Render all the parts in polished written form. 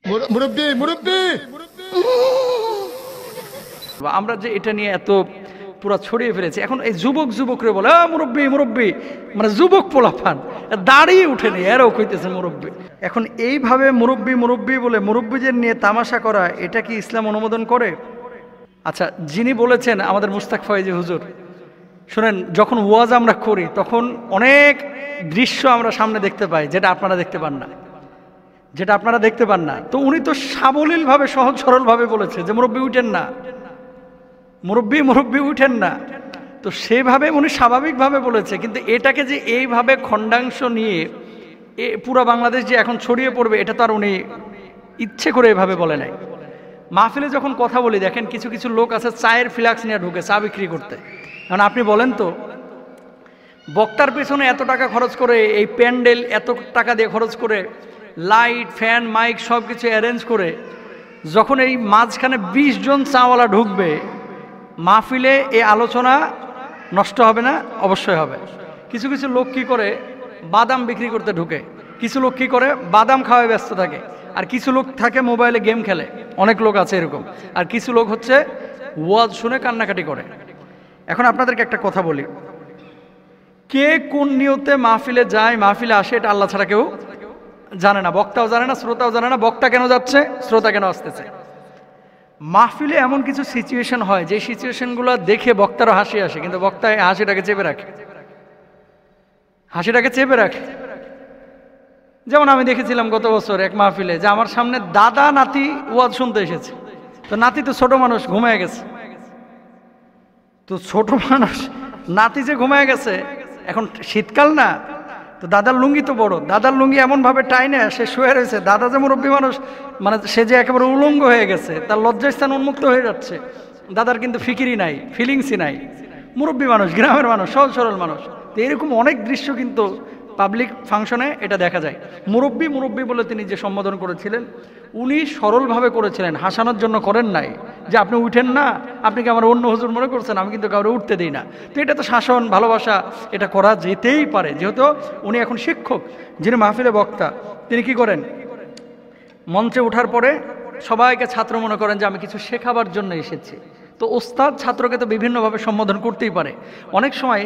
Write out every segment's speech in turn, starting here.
মুরব্বি মুরব্বি আমরা যে এটা নিয়ে এত পুরো ছড়িয়ে ফেলেছি, এখন এই যুবকরে বলে মুরব্বি মুরব্বি, মানে যুবক পোলাপান দাঁড়িয়ে উঠেনি, এরাও কইতেছে মুরব্বি। এখন এইভাবে মুরব্বি মুরব্বি বলে মুরব্বিদের নিয়ে তামাশা করা, এটা কি ইসলাম অনুমোদন করে? আচ্ছা, যিনি বলেছেন আমাদের মুস্তাক ফয়েজি হুজুর, শুনেন, যখন ওয়াজ আমরা করি তখন অনেক দৃশ্য আমরা সামনে দেখতে পাই যেটা আপনারা দেখতে পান না, তো উনি তো সাবলীলভাবে সহজ সরলভাবে বলেছে যে মুরব্বি উঠেন না, মুরব্বি উঠেন না। তো সেভাবে উনি স্বাভাবিকভাবে বলেছে, কিন্তু এটাকে যে এইভাবে খণ্ডাংশ নিয়ে পুরো বাংলাদেশ যে এখন ছড়িয়ে পড়বে, এটা তো আর উনি ইচ্ছে করে এভাবে বলে নাই। মাহফিলে যখন কথা বলি, দেখেন কিছু কিছু লোক আছে চায়ের ফ্লাক্স নিয়ে ঢুকে চা বিক্রি করতে। এখন আপনি বলেন তো, বক্তার পেছনে এত টাকা খরচ করে, এই প্যান্ডেল এত টাকা দিয়ে খরচ করে, লাইট ফ্যান মাইক সব কিছু অ্যারেঞ্জ করে, যখন এই মাঝখানে 20 জন চাওয়ালা ঢুকবে, মাহফিলে এই আলোচনা নষ্ট হবে না? অবশ্যই হবে। কিছু কিছু লোক কি করে, বাদাম বিক্রি করতে ঢুকে, কিছু লোক কি করে, বাদাম খাওয়ায় ব্যস্ত থাকে, আর কিছু লোক থাকে মোবাইলে গেম খেলে, অনেক লোক আছে এরকম, আর কিছু লোক হচ্ছে ওয়াজ শুনে কান্নাকাটি করে। এখন আপনাদেরকে একটা কথা বলি, কে কোন নিয়তে মাহফিলে যায়, মাহফিলে আসে, এটা আল্লাহ ছাড়া কেউ জানে না, বক্তাও জানে না, শ্রোতাও জানে না। বক্তা কেন যাচ্ছে, শ্রোতা কেন আসতেছে। মাহফিলে এমন কিছু সিচুয়েশন হয় যে সিচুয়েশনগুলো দেখে বক্তারও হাসি আসে, কিন্তু বক্তা হাসিটাকে চেপে রাখে। যেমন আমি দেখেছিলাম গত বছর এক মাহফিলে, যে আমার সামনে দাদা নাতি ওয়াজ শুনতে এসেছে, তো নাতি তো ছোট মানুষ, ঘুমিয়ে গেছে। তো ছোট মানুষ, নাতি যে ঘুমিয়ে গেছে, এখন শীতকাল না, তো দাদার লুঙ্গি তো বড়, দাদার লুঙ্গি এমনভাবে টাইনে সে শুয়ে রয়েছে, দাদা যে মুরব্বী মানুষ, মানে সে যে একেবারে উলঙ্গ হয়ে গেছে, তার লজ্জাস্থান উন্মুক্ত হয়ে যাচ্ছে। দাদার কিন্তু ফিকিরই নাই, ফিলিংসই নাই। মুরব্বী মানুষ, গ্রামের মানুষ, সহজ সরল মানুষ। তো এরকম অনেক দৃশ্য কিন্তু পাবলিক ফাংশনে এটা দেখা যায়। মুরব্বি বলে তিনি যে সম্বোধন করেছিলেন, উনি সরলভাবে করেছিলেন, হাসানোর জন্য করেন নাই যে আপনি উঠেন না, আপনি কি আমার অন্য হুজুর মনে করছেন, আমি কিন্তু কাউরে উঠতে দিই না। তো এটা তো শাসন, ভালোবাসা, এটা করা যেতেই পারে। যেহেতু উনি এখন শিক্ষক, যিনি মাহফিলে বক্তা, তিনি কি করেন, মঞ্চে ওঠার পরে সবাইকে ছাত্র মনে করেন যে আমি কিছু শেখাবার জন্য এসেছি। তো ওস্তাদ ছাত্রকে তো বিভিন্নভাবে সম্বোধন করতেই পারে। অনেক সময়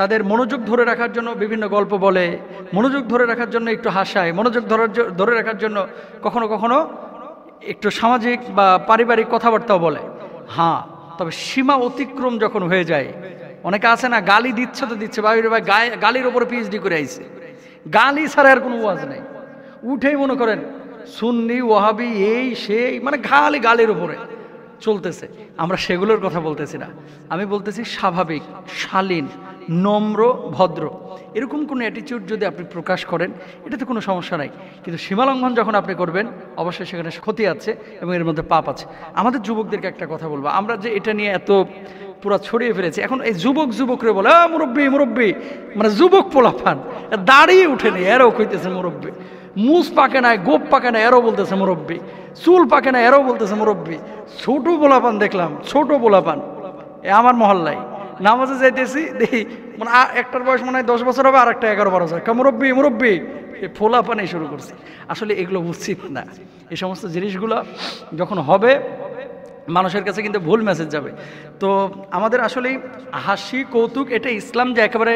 তাদের মনোযোগ ধরে রাখার জন্য বিভিন্ন গল্প বলে, মনোযোগ ধরে রাখার জন্য একটু হাসায়, মনোযোগ ধরে রাখার জন্য কখনো কখনো একটু সামাজিক বা পারিবারিক কথাবার্তাও বলে। হ্যাঁ, তবে সীমা অতিক্রম যখন হয়ে যায়, অনেকে আছে না, গালি দিচ্ছে তো দিচ্ছে, ভাই গালির ওপরে পিএইচডি করে আইছে, গালি ছাড়া আর কোনো ওয়াজ নেই, উঠেই মনে করেন সুন্নি ওয়াহাবি এই সেই, মানে গালির উপরে চলতেছে। আমরা সেগুলোর কথা বলতেছি না, আমি বলতেছি স্বাভাবিক, শালীন, নম্র, ভদ্র, এরকম কোনো অ্যাটিটিউড যদি আপনি প্রকাশ করেন, এটাতে কোনো সমস্যা নাই। কিন্তু সীমালঙ্ঘন যখন আপনি করবেন, অবশ্যই সেখানে ক্ষতি আছে এবং এর মধ্যে পাপ আছে। আমাদের যুবকদেরকে একটা কথা বলবো, আমরা যে এটা নিয়ে এত পুরো ছড়িয়ে ফেলেছি, এখন এই যুবকরে বলে মুরব্বি, মানে যুবক পোলাপান দাঁড়িয়ে উঠেনি, এরাও কইতেছে মুরব্বি। মুস পাকে নাই, গোপ পাকে না, এরও বলতেছে মুরব্বি। চুল পাকে না, এরও বলতেছে মুরব্বি। ছোট পোলাপান দেখলাম, ছোট পোলাপান আমার মহল্লায় নামাজে যাইতেছি, দেখি মানে একটার বয়স মনে হয় 10 বছর হবে, আর একটা 11-12 বছর, মুরব্বি এই পোলাপানই শুরু করছে। আসলে এগুলো উচিত না। এই সমস্ত জিনিসগুলো যখন হবে, মানুষের কাছে কিন্তু ভুল মেসেজ যাবে। তো আমাদের আসলে হাসি কৌতুক, এটা ইসলাম যে একেবারে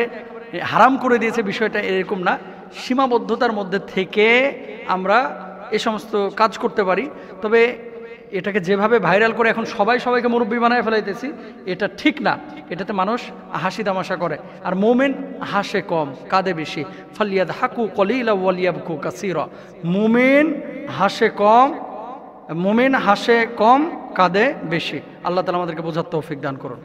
হারাম করে দিয়েছে বিষয়টা এরকম না। সীমাবদ্ধতার মধ্যে থেকে আমরা এ সমস্ত কাজ করতে পারি। তবে এটাকে যেভাবে ভাইরাল করে এখন সবাইকে মুরব্বি বানায় ফেলাইতেছি, এটা ঠিক না। এটাতে মানুষ হাসি তামাশা করে, আর মোমেন হাসে কম, কাঁদে বেশি। ফালিয়াদ হাকু কলিলা ওয়ালিয়াবকু কাসীরা। মোমেন হাসে কম, কাঁদে বেশি। আল্লাহ তাআলা আমাদেরকে বোঝার তৌফিক দান করুন।